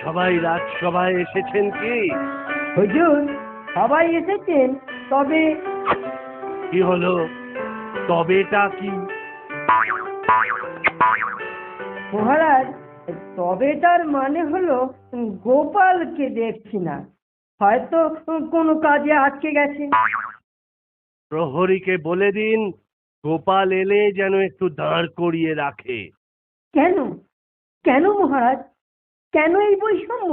সবাই রাজসভায় এসেছেন কি? হুজুর, সবাই এসেছেন, তবে কি হলো? তবেটা কি? মহারাজ, তবেটার মানে হলো গোপালকে দেখছি না, হয়তো কোনো কাজে আটকে গেছে। প্রহরীকে বলে দিন গোপাল এলে যেন একটু দাঁড় করিয়ে রাখে। কেন? কেন মহারাজ? কেন এই বৈষম্য?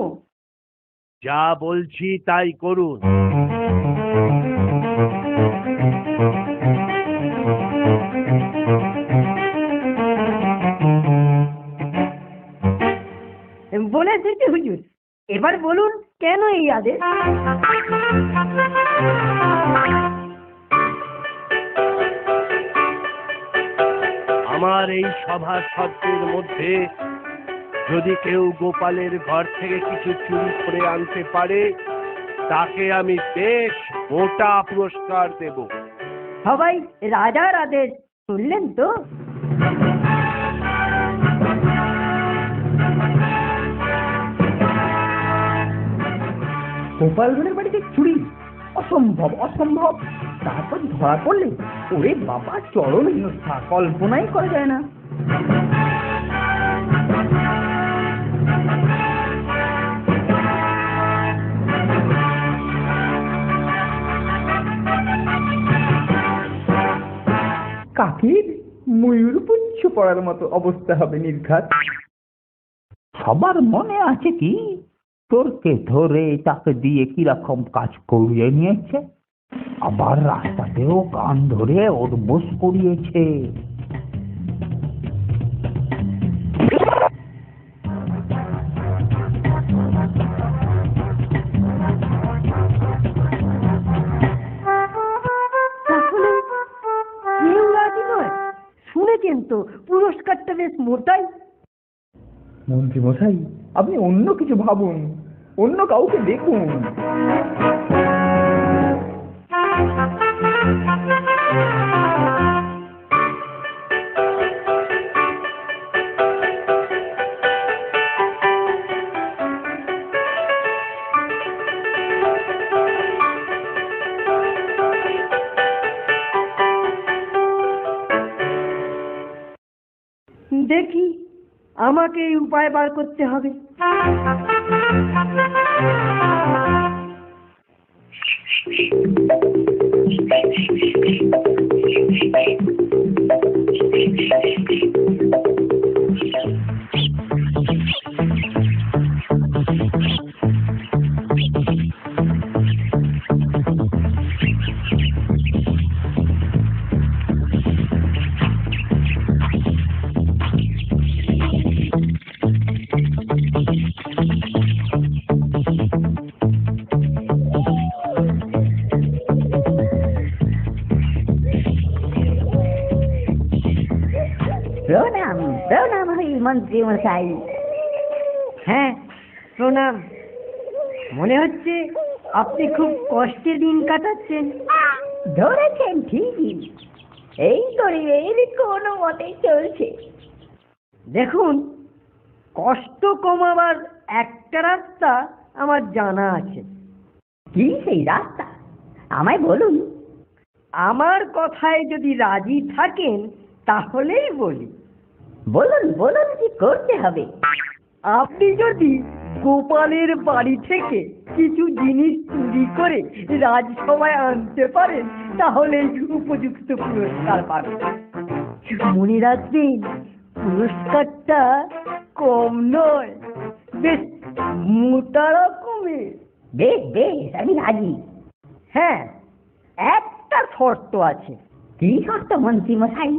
যা বলছি তাই করুন। বলে দিতে হুজুর, এবার বলুন কেন এই আদেশ? আমার এই সভাসদের মধ্যে যদি কেউ গোপালের ঘর থেকে কিছু চুরি করে আনতে পারে তাকে আমি বেশ মোটা পুরস্কার দেব। সবাই রাজার আদেশ শুনলেন তো? গোপালগড়ের বাড়িতে চুরি? অসম্ভব, অসম্ভব। তারপর ধরা পড়লে ওরে বাবা, চরম হিংসা, কল্পনাই করা যায় না। কাকির ময়ূর পুচ্ছ পড়ার মতো অবস্থা হবে নির্ঘাত। সবার মনে আছে কি তোরকে ধরে তাকে দিয়ে কিরকম কাজ করিয়ে নিয়েছে, আবার রাস্তাতেও কান ধরে ওর বস করিয়েছে। তাহলে কেউ রাজি নয়? শুনেছেন তো, পুরস্কারটা বেশ মোটাই। মন্ত্রী মশাই, আপনি অন্য কিছু ভাবুন, অন্য কাউকে দেখুন। দেখি, আমাকে এই উপায় বার করতে হবে। প্রণাম, প্রণাম হই মন্ত্রী মশাই। হ্যাঁ, প্রণাম। মনে হচ্ছে আপনি খুব কষ্টে দিন কাটাচ্ছেন। ধরেছেন ঠিকই, এই গরিবের কোনো মতে চলছে। দেখুন, কষ্ট কমাবার একটা রাস্তা আমার জানা আছে। কি সেই রাস্তা? আমায় বলুন। আমার কথায় যদি রাজি থাকেন তাহলেই বলি। বলুন বলুন, কি করতে হবে? আপনি যদি গোপালের বাড়ি থেকে কিছু জিনিস চুরি করে রাজসভায় আনতে পারেন তাহলে উপযুক্ত পুরস্কার পাবেন। মনে রাখবেন, পুরস্কারটা কম নয়, বেশ মোটা রকমের। বেশ বেশ, আমি রাজি। হ্যাঁ, একটা শর্ত আছে। কি শর্ত মন্ত্রী মশাই?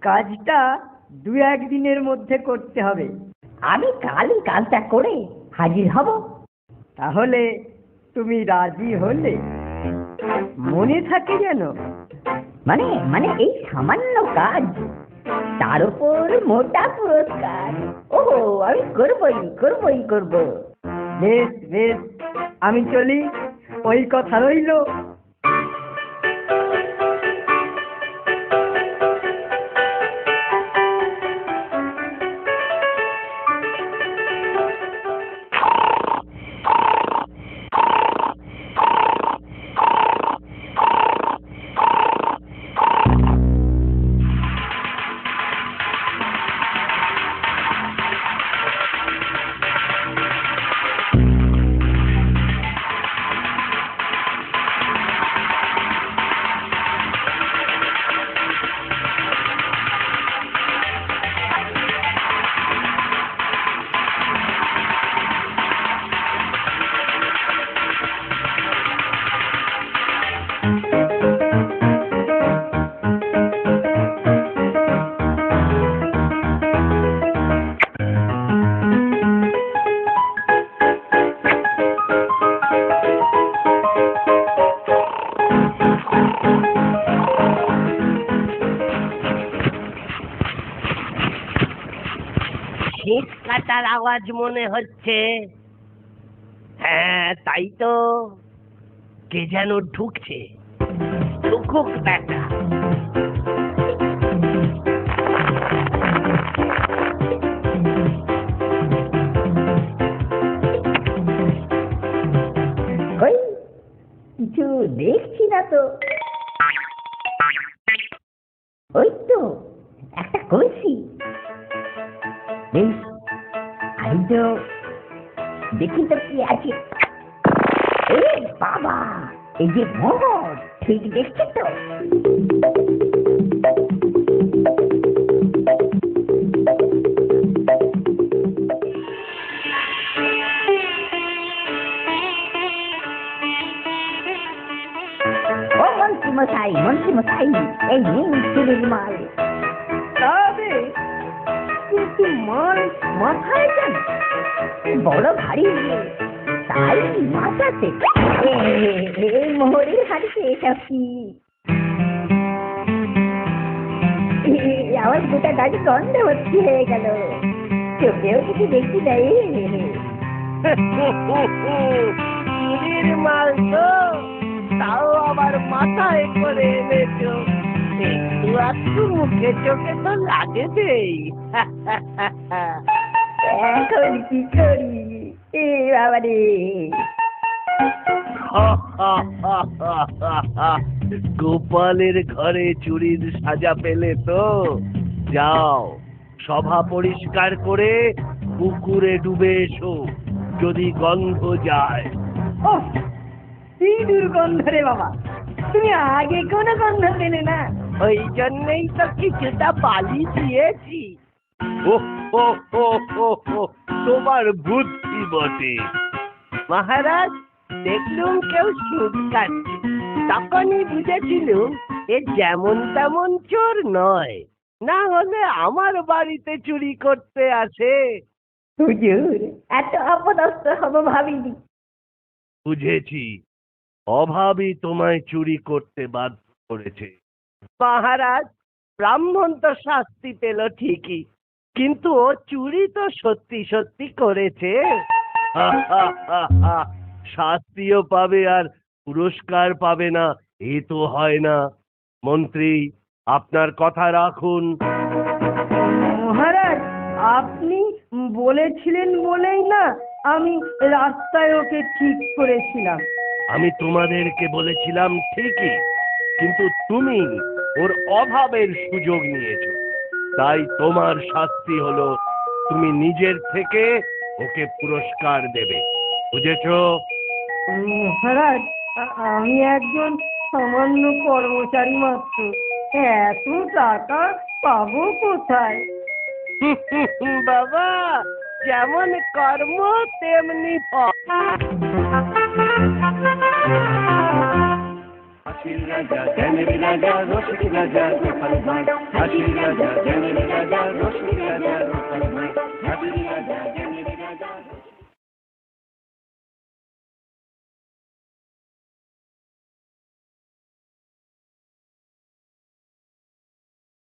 কাজটা 2-1 দিনের মধ্যে করতে হবে। আমি কালই কাজটা করে হাজির হব। তাহলে তুমি রাজি হলে? মনে থাকে যেন। মানে মানে এই সামান্য কাজ, তার উপর মোটা পুরস্কার। ওহো, আমি করবই করবই করব। বেশ বেশ, আমি চলি, ওই কথা রইল। ছিঁচ কাটার আওয়াজ মনে হচ্ছে। হ্যাঁ তাই তো, কে যেন ঢুকছে। ঢুকুক ব্যাটা। কই কিছু দেখছি না তো। ওই তো একটা কলসি। বেশ, আমি তো দেখি তো কি আছে। এই বাবা, এই যে মদ, ঠিক দেখছি তো। ও মন্ত্রী মশাই, এই নিন চুরির মাল। তবে কিন্তু মাল মাথায় কেন? বড় ভারী যে, তাই মাথাতে। এই মোহরের হাড়িতে এসব কি? আমার গোটা গাড়ি গন্ধ ভর্তি হয়ে গেল। চোখেও কিছু দেখি নাই। চুরির মাল তো, তাও আবার মাথায় করে এনেছো। একটু একটু মুখে চোখে তো লাগে দেই। এখন কি করি? এ বাবা রে! গোপালের ঘরে চুরির সাজা পেলে তো? যাও, সভা পরিষ্কার করে পুকুরে ডুবে এসো, যদি গন্ধ যায়। ও কি দুর্গন্ধ রে বাবা, তুমি আগে কোনো গন্ধ পেলে না? ওই জন্যই তো কিছুটা বালি দিয়েছি। তোমার বুদ্ধি বটে। মহারাজ, দেখলুম কেউ সুদ কাটছে, তখনই বুঝেছিলুম এ যেমন তেমন চোর নয়, না হলে আমার বাড়িতে চুরি করতে আসে। হুজুর, এত অপদস্থ হব ভাবিনি। বুঝেছি, অভাবই তোমায় চুরি করতে বাধ্য করেছে। মহারাজ, ব্রাহ্মণ তো শাস্তি পেল ঠিকই, কিন্তু ও চুরি তো সত্যি সত্যি করেছে। শাস্তিও পাবে আর পুরস্কার পাবে না, এ তো হয় না। মন্ত্রী, আপনার কথা রাখুন। মহারাজ, আপনি বলেছিলেন বলেই না আমি রাস্তায় ওকে ঠিক করেছিলাম। আমি তোমাদেরকে বলেছিলাম ঠিকই, কিন্তু তুমি ওর অভাবের সুযোগ নিয়েছো, তাই তোমার শাস্তি হলো তুমি নিজের থেকে ওকে পুরস্কার দেবে। বুঝেছো? মহারাজ, আমি একজন সামান্য কর্মচারী মাত্র, এত টাকা পাবো কোথায়? বাবা, যেমন কর্ম তেমনি ফল। হাসির রাজা, জ্ঞানের রাজা, রসিক রাজা, গোপাল ভাঁড়। হাসির রাজা, জ্ঞানের রাজা, রসিক রাজা, গোপাল ভাঁড়।